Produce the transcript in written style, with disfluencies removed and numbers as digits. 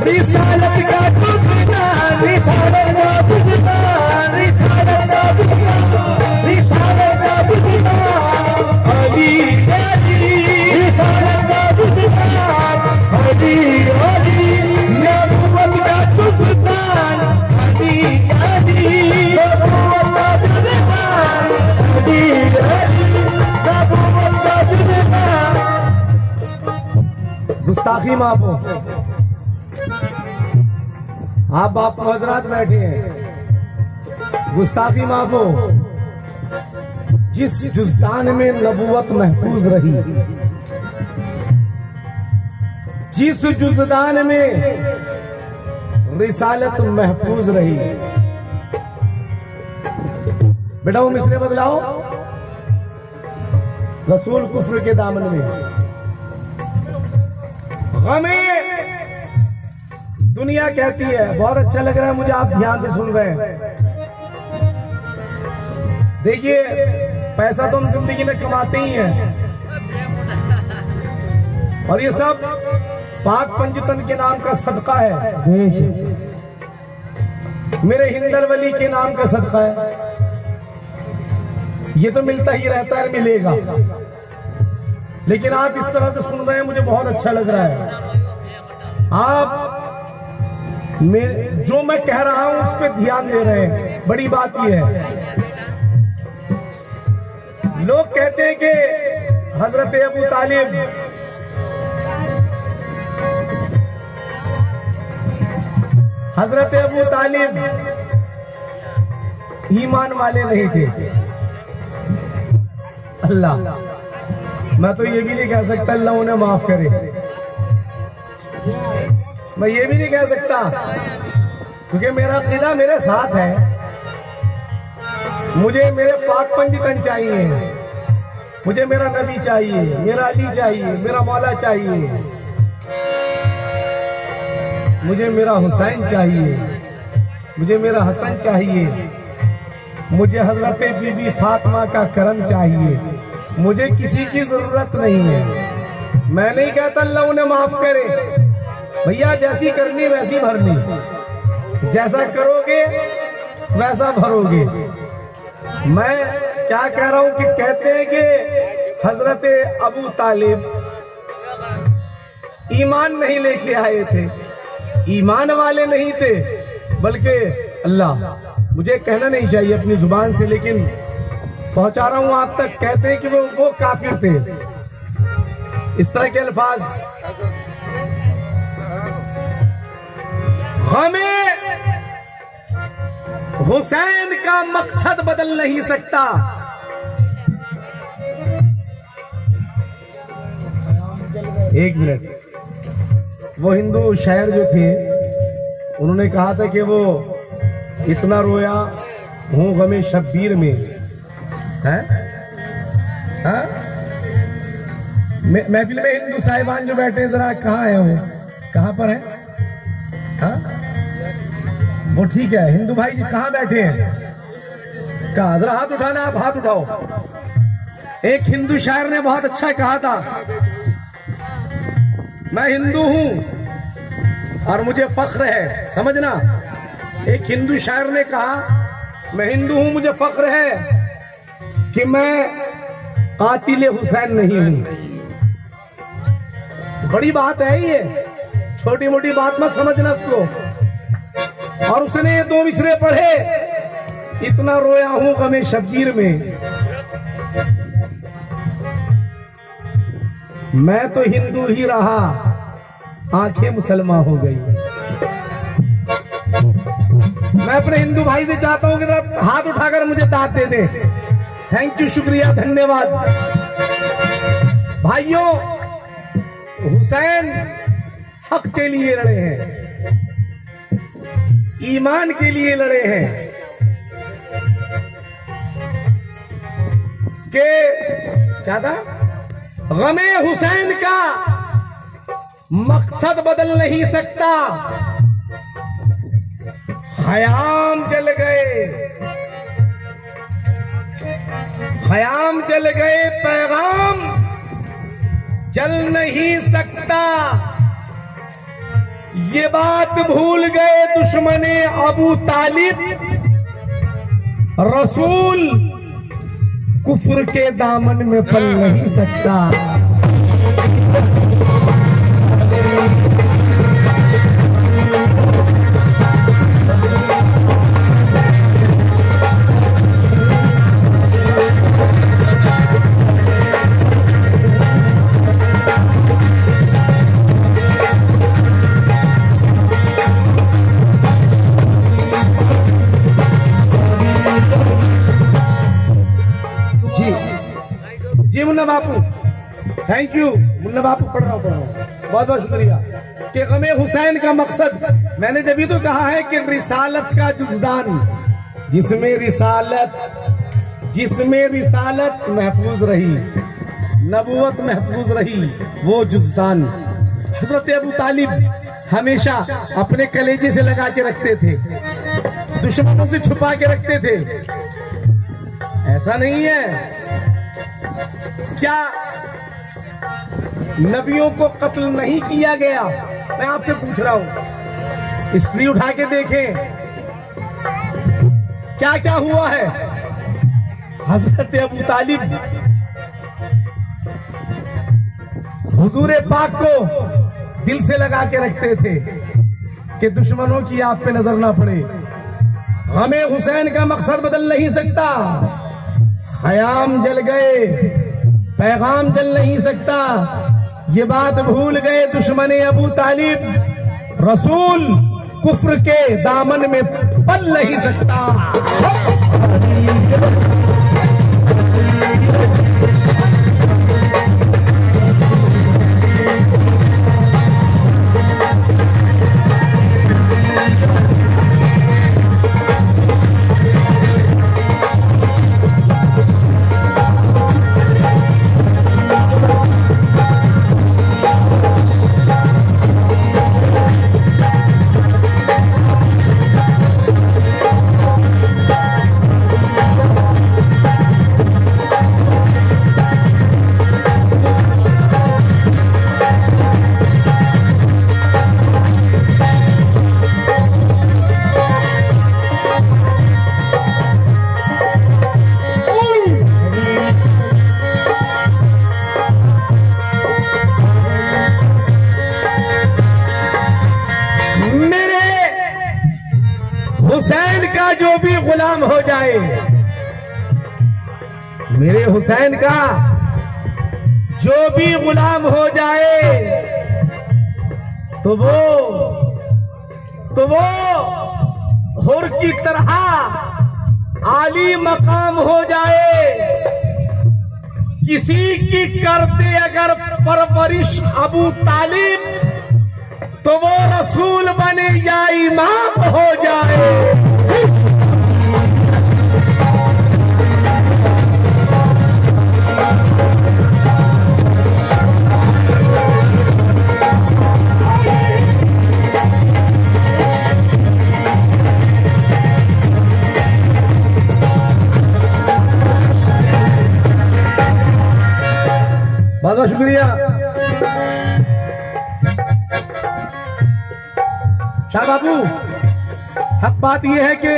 रिसालत का दुश्मन, रिसालत का दुश्मन, रिसालत का दुश्मन, रिसालत का दुश्मन अली अली, रिसालत का दुश्मन अली अली, नबूवत का दुश्मन अली अली, नबूवत का दुश्मन अली अली, नबूवत का दुश्मन। गुस्ताखी माफ हो, आप बाप हजरात बैठे हैं, गुस्ताखी माफ हो। जिस जुज़दान में नबूवत महफूज रही, जिस जुज़दान में रिसालत महफूज रही, बेटा वो मिसरे बदलाओ। रसूल कुफ्र के दामन में गमे दुनिया कहती है, बहुत अच्छा लग रहा है मुझे, आप ध्यान से सुन रहे हैं। देखिए पैसा तो हम जिंदगी में कमाते ही हैं, और ये सब पाक पंजतन के नाम का सदका है, मेरे हिंदल वली के नाम का सदका है। ये तो मिलता ही रहता है, मिलेगा। लेकिन आप इस तरह से सुन रहे हैं, मुझे बहुत अच्छा लग रहा है। आप जो मैं कह रहा हूं उस पर ध्यान दे रहे हैं, बड़ी बात यह है। लोग कहते हैं कि हजरत अबू तालिब ईमान वाले नहीं थे। अल्लाह, मैं तो ये भी नहीं कह सकता अल्लाह उन्हें माफ करे, मैं ये भी नहीं कह सकता, क्योंकि मेरा अकीदा मेरे साथ है। मुझे मेरे पाक पंजतन चाहिए, मुझे मेरा नबी चाहिए, मेरा अली चाहिए, मेरा मौला चाहिए, मुझे मेरा हुसैन चाहिए, मुझे मेरा हसन चाहिए, मुझे हजरत बीबी फातिमा का करम चाहिए। मुझे किसी की जरूरत नहीं है। मैं नहीं कहता अल्लाह उन्हें माफ करे, भैया जैसी करनी वैसी भरनी, जैसा करोगे वैसा भरोगे। मैं क्या कह रहा हूं कि कहते हैं कि हजरत अबू तालिब ईमान नहीं लेके आए थे, ईमान वाले नहीं थे, बल्कि अल्लाह, मुझे कहना नहीं चाहिए अपनी जुबान से, लेकिन पहुंचा रहा हूं आप तक। कहते हैं कि वो काफिर थे, इस तरह के अल्फाज। हमें हुसैन का मकसद बदल नहीं सकता। एक मिनट, वो हिंदू शायर जो थे उन्होंने कहा था कि वो इतना रोया हूं गमे शब्बीर में है। महफिल में हिंदू साहिबान जो बैठे हैं, जरा कहाँ है वो, कहाँ पर है? हाँ वो ठीक है, हिंदू भाई जी कहाँ बैठे हैं? कहा, जरा हाथ उठाना, आप हाथ उठाओ। एक हिंदू शायर ने बहुत अच्छा कहा था, मैं हिंदू हूं और मुझे फख्र है, समझना। एक हिंदू शायर ने कहा, मैं हिंदू हूं, मुझे फख्र है कि मैं कातिल हुसैन नहीं हूं। बड़ी बात है ये, छोटी मोटी बात मत समझना उसको। और उसने ये दो मिसरे पढ़े, इतना रोया हूं गमे शब्बीर में, मैं तो हिंदू ही रहा, आंखें मुसलमान हो गई। मैं अपने हिंदू भाई से चाहता हूं कि जरा हाथ उठाकर मुझे दाद दे दे। थैंक यू, शुक्रिया, धन्यवाद। भाइयों, हुसैन हक के लिए लड़े हैं, ईमान के लिए लड़े हैं, के क्या था, गमे हुसैन का मकसद बदल नहीं सकता। ख़याम जल गए, ख़याम जल गए, पैगाम जल नहीं सकता, ये बात भूल गए दुश्मने अबू तालिब। रसूल कुफ्र के दामन में पल नहीं सकता। जी मुन्ना बापू, थैंक यू मुन्ना बापू, पढ़ रहा हूँ बहुत बहुत शुक्रिया। कि गमे हुसैन का मकसद, मैंने जब तो कहा है कि रिसालत का जुज़दान, जिसमें रिसालत महफूज रही, नबूवत महफूज रही, वो जुज़दान हजरत अबू तालिब हमेशा अपने कलेजे से लगा के रखते थे, दुश्मनों से छुपा के रखते थे। ऐसा नहीं है क्या नबियों को कत्ल नहीं किया गया? मैं आपसे पूछ रहा हूं, हिस्ट्री उठा के देखें क्या क्या हुआ है। हजरत अबू तालिब हुजूर पाक को दिल से लगा के रखते थे कि दुश्मनों की आप पे नजर ना पड़े। हमें हुसैन का मकसद बदल नहीं सकता, खयाम जल गए, पैगाम जल नहीं सकता। ये बात भूल गए दुश्मने अबू तालिब। रसूल कुफ्र के दामन में पल नहीं सकता। हुसैन का जो भी गुलाम हो जाए, मेरे हुसैन का जो भी गुलाम हो जाए, तो वो हुर की तरह आली मकाम हो जाए। किसी की करते अगर परवरिश अबू तालिब, तो वो रसूल बने या इमाम हो जाए। बहुत बहुत शुक्रिया शाह बाबू। हक बात यह है कि